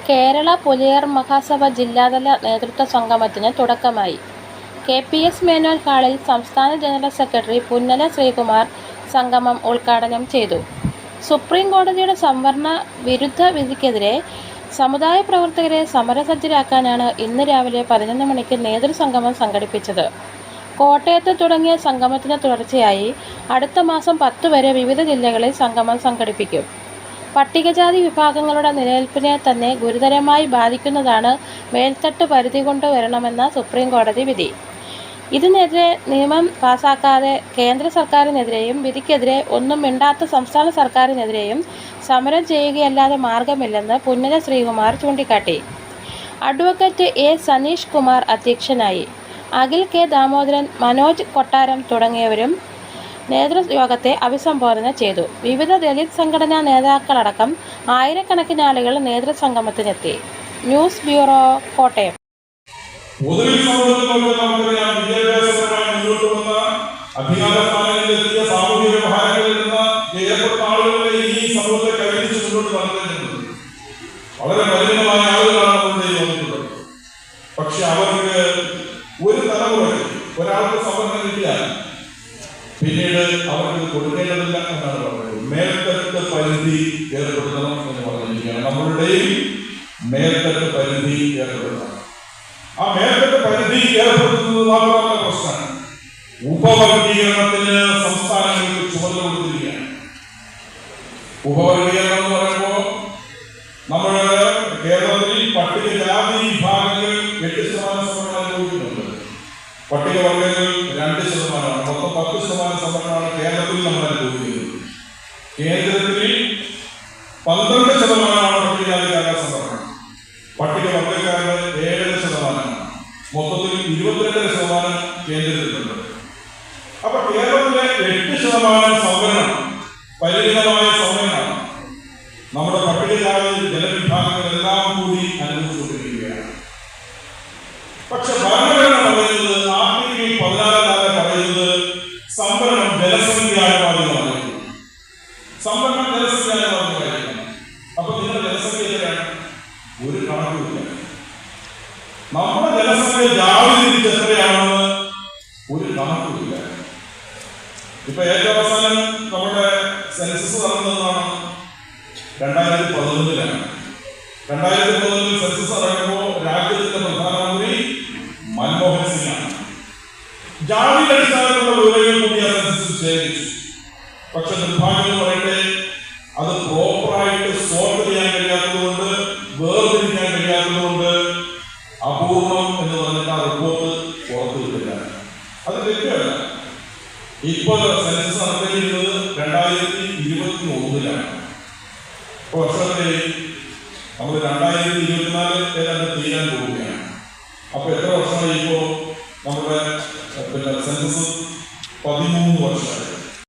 കേരള പുലയർ മഹാസഭ ജില്ലാതല നേതൃത്വ സംഗമത്തിന് തുടക്കമായി. KPS മേനോൻ ഹാളിൽ സംസ്ഥാന ജനറൽ സെക്രട്ടറി പുന്നല ശ്രീകുമാർ സംഗമം ഉദ്ഘാടനം ചെയ്തു. സുപ്രീം കോടതിയുടെ സംവരണ വിരുദ്ധ വിധിക്കെതിരെ സമുദായ പ്രവർത്തകരെ സമരസജ്ജരാക്കാനാണ് ഇന്ന് രാവിലെ 11 മണിക്ക് നേതൃസംഗമം സംഘടിപ്പിച്ചത്. കോട്ടയത്ത് തുടങ്ങിയ സംഗമത്തിന് തുടർച്ചയായി അടുത്ത മാസം 10 വരെ വിവിധ ജില്ലകളിൽ സംഗമം സംഘടിപ്പിക്കും. പട്ടികജാതി വിഭാഗങ്ങളുടെ നിലനിൽപ്പിനെ തന്നെ ഗുരുതരമായി ബാധിക്കുന്നതാണ് മേൽത്തട്ട് പരിധി കൊണ്ടുവരണമെന്ന സുപ്രീം കോടതി വിധി. ഇതിനെതിരെ നിയമം പാസാക്കാതെ കേന്ദ്ര സർക്കാരിനെതിരെയും വിധിക്കെതിരെ ഒന്നും മിണ്ടാത്ത സംസ്ഥാന സർക്കാരിനെതിരെയും സമരം ചെയ്യുകയല്ലാതെ മാർഗമില്ലെന്ന് പുന്നല ശ്രീകുമാർ ചൂണ്ടിക്കാട്ടി. Advocate A. സനീഷ് കുമാർ അധ്യക്ഷനായി. അഖിൽ K. ദാമോദരൻ, മനോജ് കൊട്ടാരം തുടങ്ങിയവരും നേതൃയോഗത്തെ അഭിസംബോധന ചെയ്തു. വിവിധ ദലിത് സംഘടനാ നേതാക്കളടക്കം ആയിരക്കണക്കിന് ആളുകൾ നേതൃസംഗമത്തിനെത്തി. News bureau, Kottayam. വളരെ മലിനമായ ആളുകളാണ് വന്നിട്ടുള്ളത്. പക്ഷെ അവർക്ക് ഒരു തലമുറയ്ക്ക് ഒരാൾക്ക് സംവരണം കിട്ടിയാൽ പിന്നീട് അവർക്ക് കൊടുക്കേണ്ടതില്ല എന്നാണ് പറയുന്നത്. മേൽത്തട്ട് പരിധി ഏർപ്പെടുത്തണം എന്ന് പറഞ്ഞിരിക്കുകയാണ്. നമ്മളുടെയും മേൽത്തട്ട് പരിധി ഏർപ്പെടുത്തണം. ആ മേൽത്തട്ട് പരിധി ഏർപ്പെടുത്തുന്നത് മാത്രമല്ല പ്രശ്നം, ഉപവർഗീകരണത്തിന് സംസ്ഥാനങ്ങൾക്ക് ചുമതല കൊടുത്തിരിക്കുകയാണ്. ഉപവർഗീകരണം എന്ന് പറയുമ്പോൾ നമ്മുടെ കേരളത്തിൽ പട്ടികജാതി വിഭാഗങ്ങൾ 8% സംവരണം അനുഭവിക്കുന്നുണ്ട്. പട്ടികവർഗങ്ങൾ 2%, മൊത്തം 10% സംവരണമാണ് കേരളത്തിൽ നമ്മൾ അനുഭവിക്കുന്നത്. കേന്ദ്രത്തിൽ 12% പട്ടികജാതിക്കാരുടെ സംവരണം, പട്ടികവർഗക്കാരുടെ 7%, മൊത്തത്തിൽ 22% കേന്ദ്രത്തിലുണ്ട്. അപ്പൊ കേരളത്തിലെ 8% സംവരണം പരിമിതമായ സംവരണമാണ്. നമ്മുടെ പട്ടികജാതി ജനവിഭാഗങ്ങളെല്ലാം കൂടി അനുഭവിച്ചുകൊണ്ടിരിക്കുകയാണ്. പക്ഷെ ഭരണഘടന പറയുന്നത് ആർട്ടിക്കിൾ 14 പറയുന്നത് സംവരണം ജനസംഖ്യാനുപാതികമായിരിക്കും. സംവരണം ജനസംഖ്യാനുപാതികമായിരിക്കും. അപ്പൊ നിങ്ങളുടെ ജനസംഖ്യ എത്രയാണ്? ഒരു കണക്കുമില്ല. നമ്മുടെ ജനസംഖ്യ ജാതി തിരിച്ച് എത്രയാണെന്ന് ഒരു കണക്കുമില്ല. ഇപ്പൊ ഏറ്റവും അവസാനം നമ്മുടെ സെൻസസ് നടന്നതാണ് 2011. 2011 സെൻസസ് നടക്കുമ്പോൾ രാജ്യത്തിന്റെ പ്രധാനമന്ത്രി മൻമോഹൻ സിംഗ് ആണ്. ജാതി അടിസ്ഥാനത്തിലുള്ള വിവരങ്ങൾ കൂടി ആ സെൻസസ് ശേഖരിച്ചു. പക്ഷെ നിർഭാഗ്യം പറയട്ടെ, അത് പ്രോപ്പറായിട്ട് സോർട്ട് ചെയ്യാൻ കഴിയാത്തതുകൊണ്ട്, വേർതിരിക്കാൻ കഴിയാത്തതുകൊണ്ട് അപൂർണം എന്ന് പറഞ്ഞിട്ട് ആ റിപ്പോർട്ട് പുറത്തു വിട്ടില്ല. അത് തെറ്റല്ല. ഇപ്പോൾ സെൻസസ് നടത്തിയിരിക്കുന്നത് 2021. വർഷത്തെ നമ്മൾ 2024 ഏതാണ്ട് തീരാൻ പോവുകയാണ്. അപ്പൊ എത്ര വർഷമായി ഇപ്പോ നമ്മുടെ സെൻസസ്